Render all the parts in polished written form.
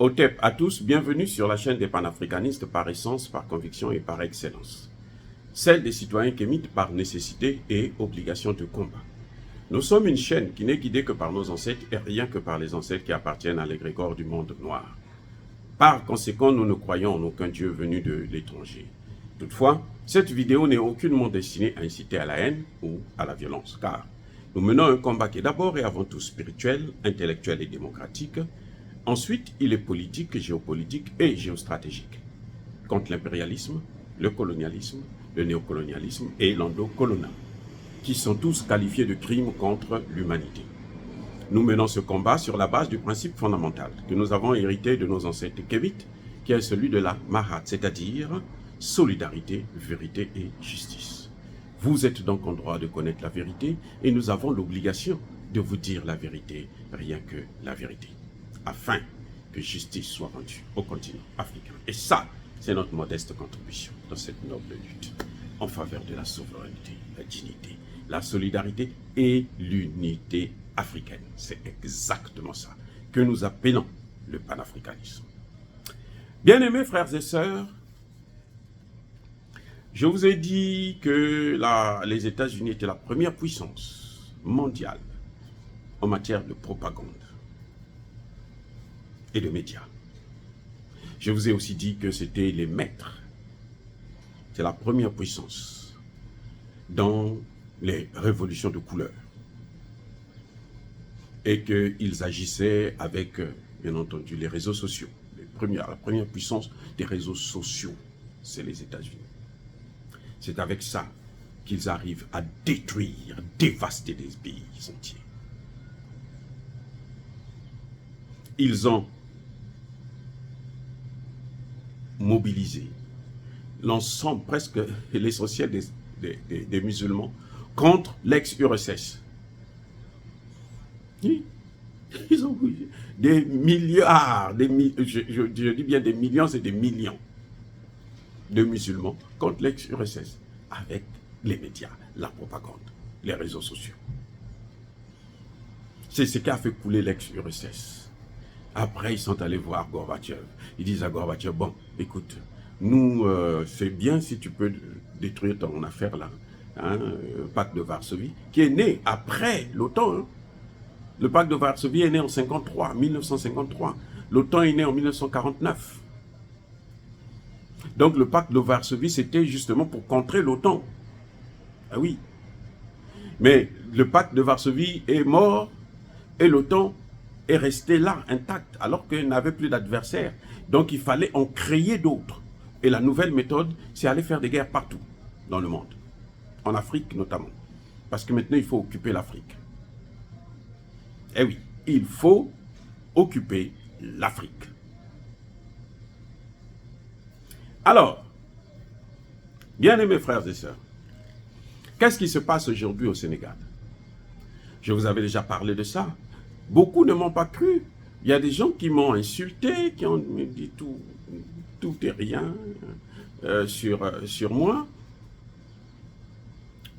Otep à tous, bienvenue sur la chaîne des panafricanistes par essence, par conviction et par excellence. Celle des citoyens kémites par nécessité et obligation de combat. Nous sommes une chaîne qui n'est guidée que par nos ancêtres et rien que par les ancêtres qui appartiennent à l'égrégore du monde noir. Par conséquent, nous ne croyons en aucun Dieu venu de l'étranger. Toutefois, cette vidéo n'est aucunement destinée à inciter à la haine ou à la violence, car nous menons un combat qui est d'abord et avant tout spirituel, intellectuel et démocratique. Ensuite, il est politique, géopolitique et géostratégique, contre l'impérialisme, le colonialisme, le néocolonialisme et l'endocolonial, qui sont tous qualifiés de crimes contre l'humanité. Nous menons ce combat sur la base du principe fondamental que nous avons hérité de nos ancêtres kémites, qui est celui de la Mahat, c'est-à-dire solidarité, vérité et justice. Vous êtes donc en droit de connaître la vérité et nous avons l'obligation de vous dire la vérité, rien que la vérité, afin que justice soit rendue au continent africain. Et ça, c'est notre modeste contribution dans cette noble lutte en faveur de la souveraineté, la dignité, la solidarité et l'unité africaine. C'est exactement ça que nous appelons le panafricanisme. Bien-aimés frères et sœurs, je vous ai dit que les États-Unis étaient la première puissance mondiale en matière de propagande et de médias. Je vous ai aussi dit que c'était les maîtres. C'est la première puissance dans les révolutions de couleur. Et qu'ils agissaient avec, bien entendu, les réseaux sociaux. La première puissance des réseaux sociaux, c'est les États-Unis. C'est avec ça qu'ils arrivent à détruire, dévaster des pays entiers. Ils ont mobilisé l'ensemble, presque l'essentiel des musulmans contre l'ex-URSS. Ils ont des milliards, je dis bien des millions et des millions de musulmans contre l'ex-URSS avec les médias, la propagande, les réseaux sociaux. C'est ce qui a fait couler l'ex-URSS. Après, ils sont allés voir Gorbatchev. Ils disent à Gorbatchev, bon, écoute, nous, c'est bien si tu peux détruire ton affaire là, hein, le pacte de Varsovie, qui est né après l'OTAN. Hein. Le pacte de Varsovie est né en 1953. L'OTAN est né en 1949. Donc le pacte de Varsovie, c'était justement pour contrer l'OTAN. Ah oui. Mais le pacte de Varsovie est mort et l'OTAN est resté là, intact, alors qu'il n'avait plus d'adversaires. Donc il fallait en créer d'autres. Et la nouvelle méthode, c'est aller faire des guerres partout dans le monde. En Afrique notamment. Parce que maintenant, il faut occuper l'Afrique. Eh oui, il faut occuper l'Afrique. Alors, bien-aimés frères et sœurs, qu'est-ce qui se passe aujourd'hui au Sénégal? Je vous avais déjà parlé de ça. Beaucoup ne m'ont pas cru. Il y a des gens qui m'ont insulté, qui ont dit tout et rien sur moi.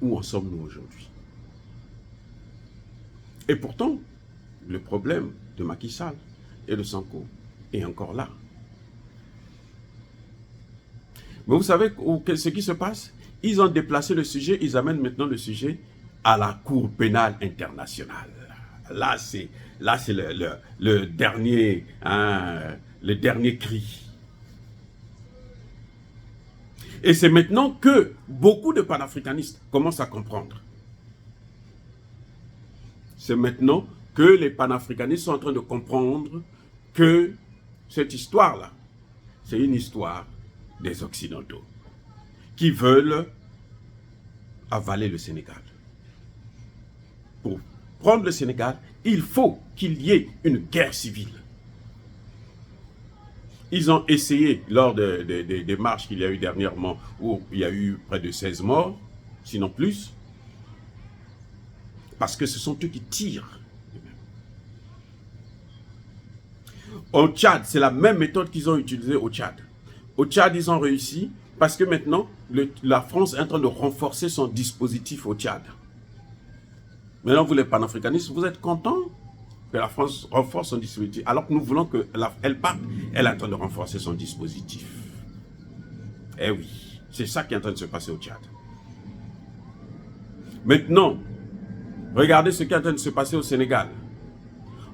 Où en sommes-nous aujourd'hui? Et pourtant, le problème de Macky Sall et de Sonko est encore là. Mais vous savez ce qui se passe? Ils ont déplacé le sujet, ils amènent maintenant le sujet à la Cour pénale internationale. Là, c'est le dernier cri. Et c'est maintenant que beaucoup de panafricanistes commencent à comprendre. C'est maintenant que les panafricanistes sont en train de comprendre que cette histoire-là, c'est une histoire des Occidentaux qui veulent avaler le Sénégal. Pour prendre le Sénégal, il faut qu'il y ait une guerre civile. Ils ont essayé, lors des marches qu'il y a eu dernièrement, où il y a eu près de 16 morts, sinon plus, parce que ce sont eux qui tirent. Au Tchad, c'est la même méthode qu'ils ont utilisée au Tchad. Au Tchad, ils ont réussi parce que maintenant, la France est en train de renforcer son dispositif au Tchad. Maintenant, vous les panafricanistes, vous êtes contents? que la France renforce son dispositif, alors que nous voulons qu'elle parte, elle est en train de renforcer son dispositif. Eh oui, c'est ça qui est en train de se passer au Tchad. Maintenant, regardez ce qui est en train de se passer au Sénégal.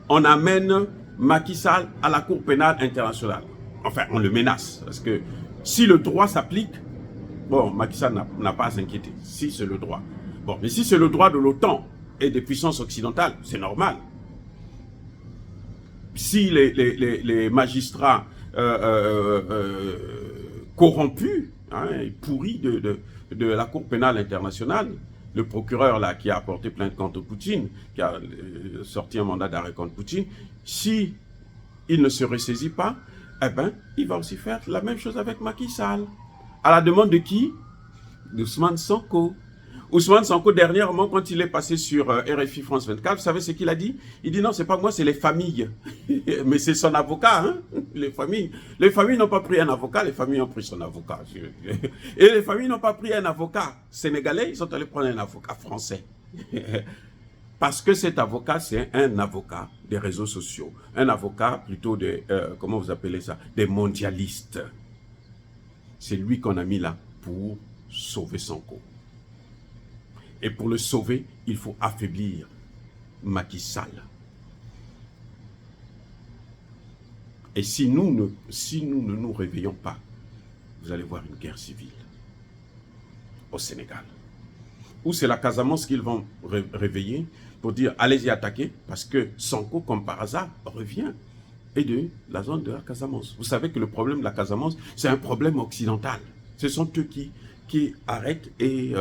On amène Macky Sall à la Cour pénale internationale. Enfin, on le menace, parce que si le droit s'applique, bon, Macky Sall n'a pas à s'inquiéter, si c'est le droit. Bon, mais si c'est le droit de l'OTAN et des puissances occidentales, c'est normal. Si les magistrats corrompus, hein, pourris de la Cour pénale internationale, le procureur là qui a porté plainte contre Poutine, qui a sorti un mandat d'arrêt contre Poutine, si il ne se ressaisit pas, eh ben, il va aussi faire la même chose avec Macky Sall. À la demande de qui? D'Ousmane Sonko. Ousmane Sonko, dernièrement, quand il est passé sur RFI France 24, vous savez ce qu'il a dit? Il dit non, c'est pas moi, c'est les familles. Mais c'est son avocat, hein? Les familles n'ont pas pris un avocat, les familles ont pris son avocat. Et les familles n'ont pas pris un avocat sénégalais, ils sont allés prendre un avocat français. Parce que cet avocat, c'est un avocat des réseaux sociaux. Un avocat plutôt des, comment vous appelez ça? Des mondialistes. C'est lui qu'on a mis là pour sauver Sonko. Et pour le sauver, il faut affaiblir Macky Sall. Et si nous ne nous réveillons pas, vous allez voir une guerre civile au Sénégal. Ou c'est la Casamance qu'ils vont réveiller pour dire allez-y attaquer, parce que Sonko, comme par hasard, revient et de la zone de la Casamance. Vous savez que le problème de la Casamance, c'est un problème occidental. Ce sont eux qui arrêtent et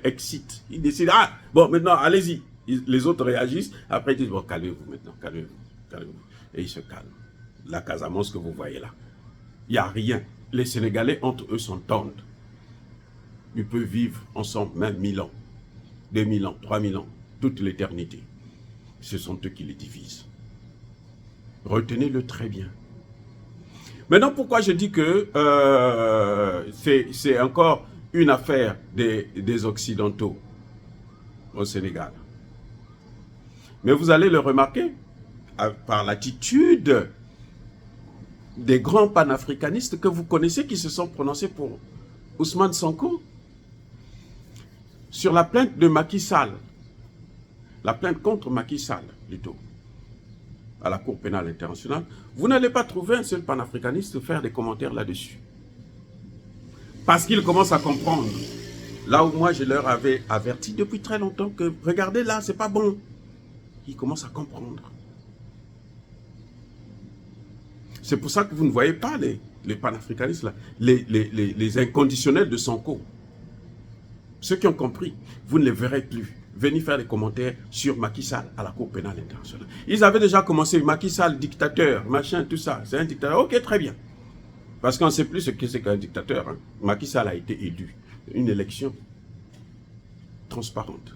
excitent. Ils décident, ah, bon, maintenant, allez-y. Les autres réagissent. Après, ils disent, bon, calmez-vous maintenant, calmez-vous. Et ils se calment. La Casamance que vous voyez là, il n'y a rien. Les Sénégalais, entre eux, s'entendent. Ils peuvent vivre ensemble même 1000 ans, 2000 ans, 3000 ans, toute l'éternité. Ce sont eux qui les divisent. Retenez-le très bien. Maintenant, pourquoi je dis que c'est encore une affaire des Occidentaux au Sénégal? Mais vous allez le remarquer par l'attitude des grands panafricanistes que vous connaissez qui se sont prononcés pour Ousmane Sonko. Sur la plainte de Macky Sall, la plainte contre Macky Sall plutôt, à la Cour pénale internationale, vous n'allez pas trouver un seul panafricaniste faire des commentaires là-dessus. Parce qu'ils commencent à comprendre. Là où moi je leur avais averti depuis très longtemps que regardez là, c'est pas bon. Ils commencent à comprendre. C'est pour ça que vous ne voyez pas les panafricanistes là, les inconditionnels de Sonko. Ceux qui ont compris, vous ne les verrez plus. Venir faire des commentaires sur Macky Sall à la Cour pénale internationale. Ils avaient déjà commencé, Macky Sall, dictateur, machin, tout ça. C'est un dictateur. Ok, très bien. Parce qu'on ne sait plus ce que c'est qu'un dictateur. Hein. Macky Sall a été élu. Une élection transparente.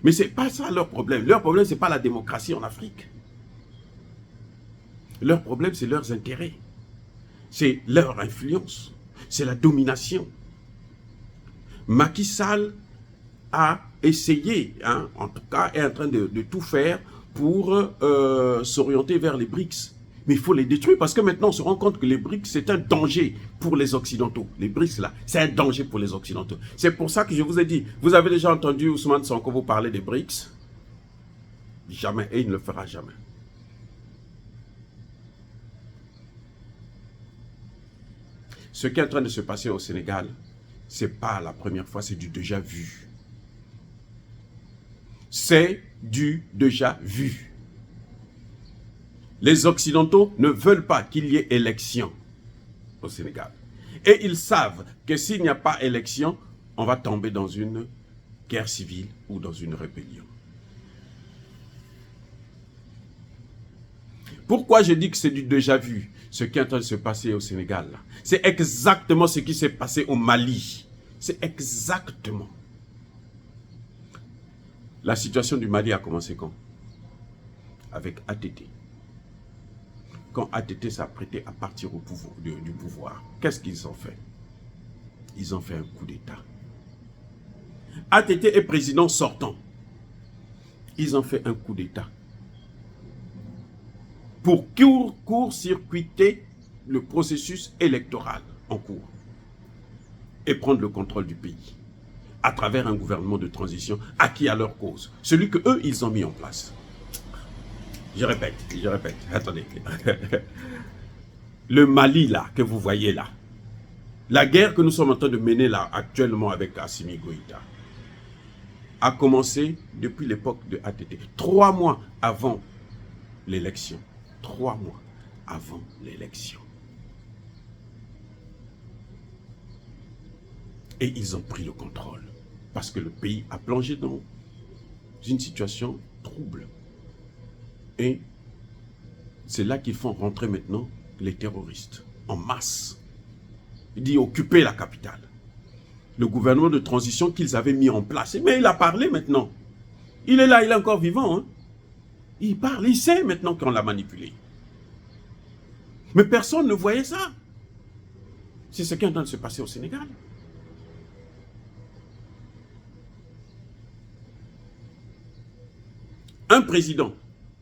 Mais ce n'est pas ça leur problème. Leur problème, ce n'est pas la démocratie en Afrique. Leur problème, c'est leurs intérêts. C'est leur influence. C'est la domination. Macky Sall a essayé, hein, en tout cas, est en train de tout faire pour s'orienter vers les BRICS. Mais il faut les détruire parce que maintenant on se rend compte que les BRICS c'est un danger pour les Occidentaux. Les BRICS là, c'est un danger pour les Occidentaux. C'est pour ça que je vous ai dit, vous avez déjà entendu Ousmane Sonko vous parler des BRICS? Jamais, et il ne le fera jamais. Ce qui est en train de se passer au Sénégal, c'est pas la première fois, c'est du déjà vu. C'est du déjà vu. Les Occidentaux ne veulent pas qu'il y ait élection au Sénégal. Et ils savent que s'il n'y a pas élection, on va tomber dans une guerre civile ou dans une rébellion. Pourquoi je dis que c'est du déjà vu, ce qui est en train de se passer au Sénégal? C'est exactement ce qui s'est passé au Mali. C'est exactement. La situation du Mali a commencé quand? Avec ATT. Quand ATT s'apprêtait à partir du pouvoir, qu'est-ce qu'ils ont fait? Ils ont fait un coup d'État. ATT est président sortant. Ils ont fait un coup d'État. pour court-circuiter le processus électoral en cours et prendre le contrôle du pays à travers un gouvernement de transition acquis à leur cause, celui que eux ils ont mis en place. Je répète, attendez. Le Mali là, que vous voyez là, la guerre que nous sommes en train de mener là actuellement avec Assimi Goïta a commencé depuis l'époque de ATT, 3 mois avant l'élection. 3 mois avant l'élection. Et ils ont pris le contrôle parce que le pays a plongé dans une situation trouble. Et c'est là qu'ils font rentrer maintenant les terroristes en masse. Il dit occuper la capitale. Le gouvernement de transition qu'ils avaient mis en place. Mais il a parlé maintenant. Il est là, il est encore vivant. Hein? Il parle, il sait maintenant qu'on l'a manipulé. Mais personne ne voyait ça. C'est ce qui est en train de se passer au Sénégal. Un président,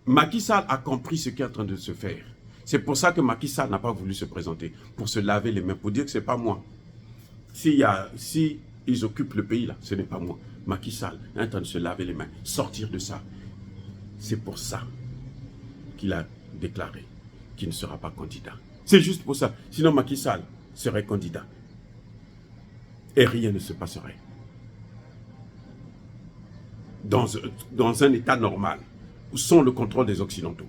Macky Sall, a compris ce qui est en train de se faire. C'est pour ça que Macky Sall n'a pas voulu se présenter, pour se laver les mains, pour dire que ce n'est pas moi. Si ils occupent le pays là, ce n'est pas moi. Macky Sall est en train de se laver les mains, sortir de ça. C'est pour ça qu'il a déclaré qu'il ne sera pas candidat. C'est juste pour ça. Sinon Macky Sall serait candidat. Et rien ne se passerait. Dans un état normal, sans le contrôle des Occidentaux.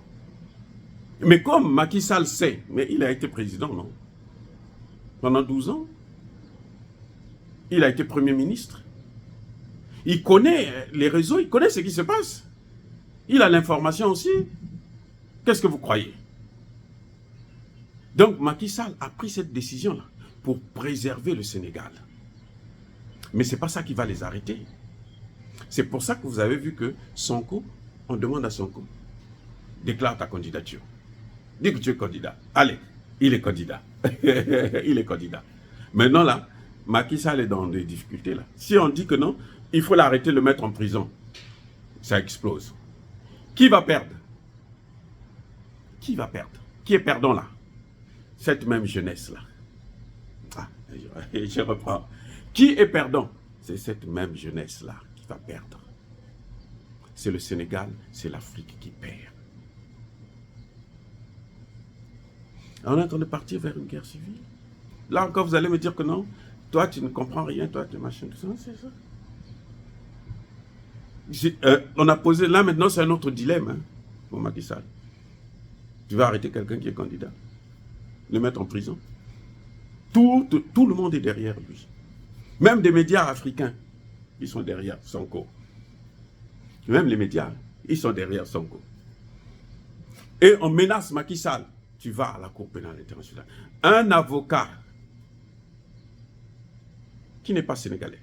Mais comme Macky Sall sait, mais il a été président, non? Pendant 12 ans. Il a été Premier ministre. Il connaît les réseaux, il connaît ce qui se passe. Il a l'information aussi. Qu'est-ce que vous croyez? Donc Macky Sall a pris cette décision-là pour préserver le Sénégal. Mais ce n'est pas ça qui va les arrêter. C'est pour ça que vous avez vu que Sonko, on demande à Sonko, déclare ta candidature. Dis que tu es candidat. Allez, il est candidat. Il est candidat. Maintenant là, Macky Sall est dans des difficultés là. Si on dit que non, il faut l'arrêter, le mettre en prison. Ça explose. Qui va perdre? Qui va perdre? Qui est perdant là? Cette même jeunesse là. Ah, je reprends. Qui est perdant? C'est cette même jeunesse là qui va perdre. C'est le Sénégal, c'est l'Afrique qui perd. On est en train de partir vers une guerre civile. Là encore, vous allez me dire que non, toi tu ne comprends rien, toi tu machin, tout ça, c'est ça. On a posé, là maintenant c'est un autre dilemme, hein, pour Macky Sall. Tu vas arrêter quelqu'un qui est candidat, le mettre en prison. Tout le monde est derrière lui. Même des médias africains, ils sont derrière Sonko. Même les médias, ils sont derrière Sonko. Et on menace Macky Sall. Tu vas à la Cour pénale internationale. Un avocat qui n'est pas sénégalais.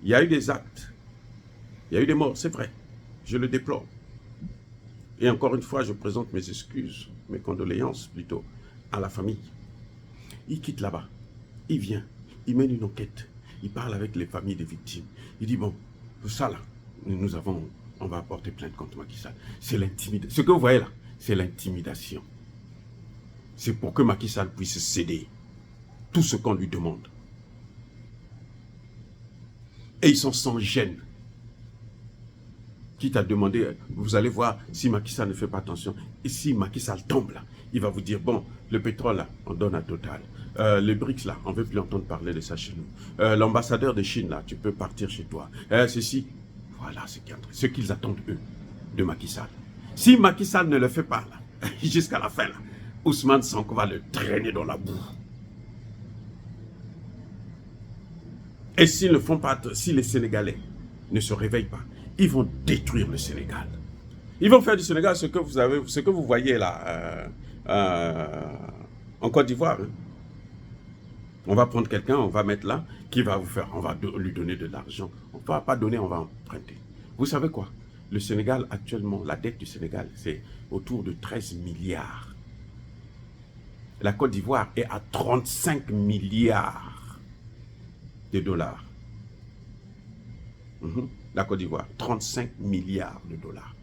Il y a eu des actes. Il y a eu des morts, c'est vrai. Je le déplore. Et encore une fois, je présente mes excuses, mes condoléances plutôt, à la famille. Il quitte là-bas. Il vient. Il mène une enquête. Il parle avec les familles des victimes. Il dit, bon, ça là, on va porter plainte contre Macky Sall. C'est l'intimidation. Ce que vous voyez là, c'est l'intimidation. C'est pour que Macky Sall puisse céder tout ce qu'on lui demande. Et ils sont sans gêne. Quitte à demander, vous allez voir si Macky Sall ne fait pas attention. Et si Macky Sall tombe là, il va vous dire, bon, le pétrole là, on donne à Total. Les BRICS là, on ne veut plus entendre parler de ça chez nous. L'ambassadeur de Chine là, tu peux partir chez toi. Ceci, voilà ce qu'ils attendent eux de Macky Sall. Si Macky Sall ne le fait pas là, jusqu'à la fin là, Ousmane Sonko va le traîner dans la boue. Et s'ils ne font pas, si les Sénégalais ne se réveillent pas, ils vont détruire le Sénégal. Ils vont faire du Sénégal ce que vous voyez là en Côte d'Ivoire. Hein. On va prendre quelqu'un, on va mettre là, qui va vous faire, on va lui donner de l'argent. On ne va pas donner, on va emprunter. Vous savez quoi? Le Sénégal actuellement, la dette du Sénégal, c'est autour de 13 milliards. La Côte d'Ivoire est à 35 milliards de dollars. La Côte d'Ivoire, 35 milliards de dollars.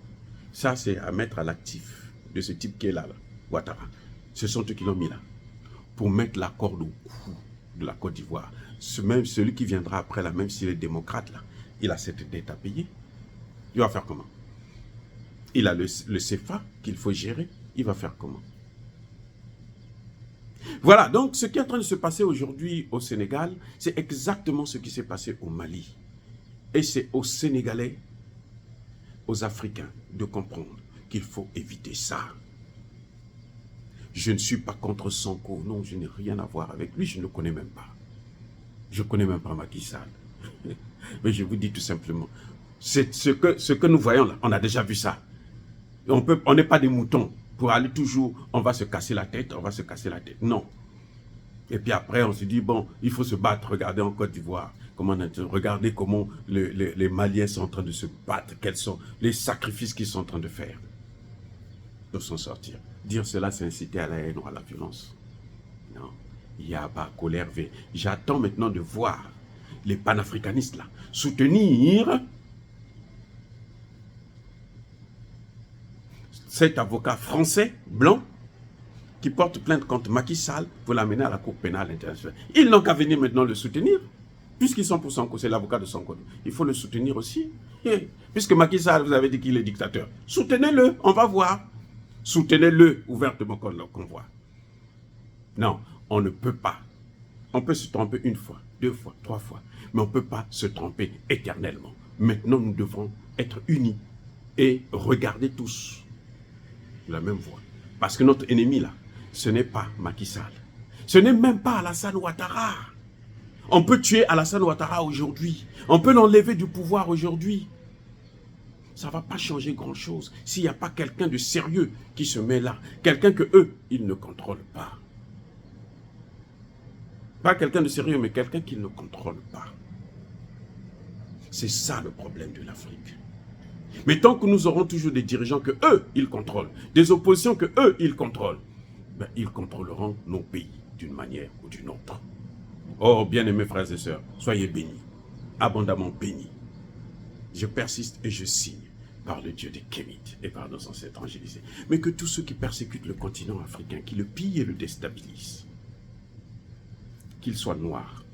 Ça, c'est à mettre à l'actif de ce type qui est là, Ouattara. Ce sont eux qui l'ont mis là, pour mettre la corde au cou de la Côte d'Ivoire. Même celui qui viendra après, là, même s'il est démocrate, là, il a cette dette à payer. Il va faire comment? Il a le CFA qu'il faut gérer. Il va faire comment? Voilà, donc ce qui est en train de se passer aujourd'hui au Sénégal, c'est exactement ce qui s'est passé au Mali. Et c'est aux Sénégalais, aux Africains, de comprendre qu'il faut éviter ça. Je ne suis pas contre Sonko, non, je n'ai rien à voir avec lui, je ne le connais même pas. Je ne connais même pas Macky Sall. Mais je vous dis tout simplement, c'est ce que nous voyons là, on a déjà vu ça. On n'est pas des moutons pour aller toujours, on va se casser la tête, on va se casser la tête. Non. Et puis après, on se dit, bon, il faut se battre. Regardez en Côte d'Ivoire, regardez comment les Maliens sont en train de se battre, quels sont les sacrifices qu'ils sont en train de faire pour s'en sortir. Dire cela, c'est inciter à la haine ou à la violence. Non. Il y a pas colère. J'attends maintenant de voir les panafricanistes là soutenir cet avocat français, blanc, qui porte plainte contre Macky Sall pour l'amener à la Cour pénale internationale. Ils n'ont qu'à venir maintenant le soutenir, puisqu'ils sont pour Sonko, c'est l'avocat de Sonko. Il faut le soutenir aussi. Et puisque Macky Sall, vous avez dit qu'il est dictateur, soutenez-le, on va voir. Soutenez-le ouvertement qu'on voit. Non, on ne peut pas. On peut se tromper une fois, 2 fois, 3 fois, mais on ne peut pas se tromper éternellement. Maintenant, nous devons être unis et regarder tous la même voie. Parce que notre ennemi là, ce n'est pas Macky Sall. Ce n'est même pas Alassane Ouattara. On peut tuer Alassane Ouattara aujourd'hui. On peut l'enlever du pouvoir aujourd'hui. Ça ne va pas changer grand-chose s'il n'y a pas quelqu'un de sérieux qui se met là. Quelqu'un que eux, ils ne contrôlent pas. Pas quelqu'un de sérieux, mais quelqu'un qui ne contrôle pas. C'est ça le problème de l'Afrique. Mais tant que nous aurons toujours des dirigeants que eux, ils contrôlent, des oppositions que eux, ils contrôlent, ben, ils contrôleront nos pays d'une manière ou d'une autre. Oh, bien-aimés frères et sœurs, soyez bénis, abondamment bénis. Je persiste et je signe par le Dieu des Kémites et par nos ancêtres angélisés. Mais que tous ceux qui persécutent le continent africain, qui le pillent et le déstabilisent, qu'ils soient noirs,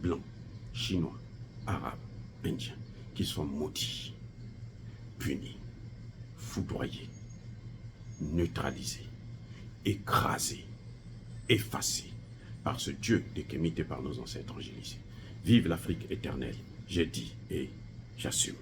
blancs, chinois, arabes, indiens, qu'ils soient maudits, punis, foudroyés, neutralisés, écrasés, effacés par ce Dieu des Kémites et par nos ancêtres angélisés. Vive l'Afrique éternelle, j'ai dit et j'assume.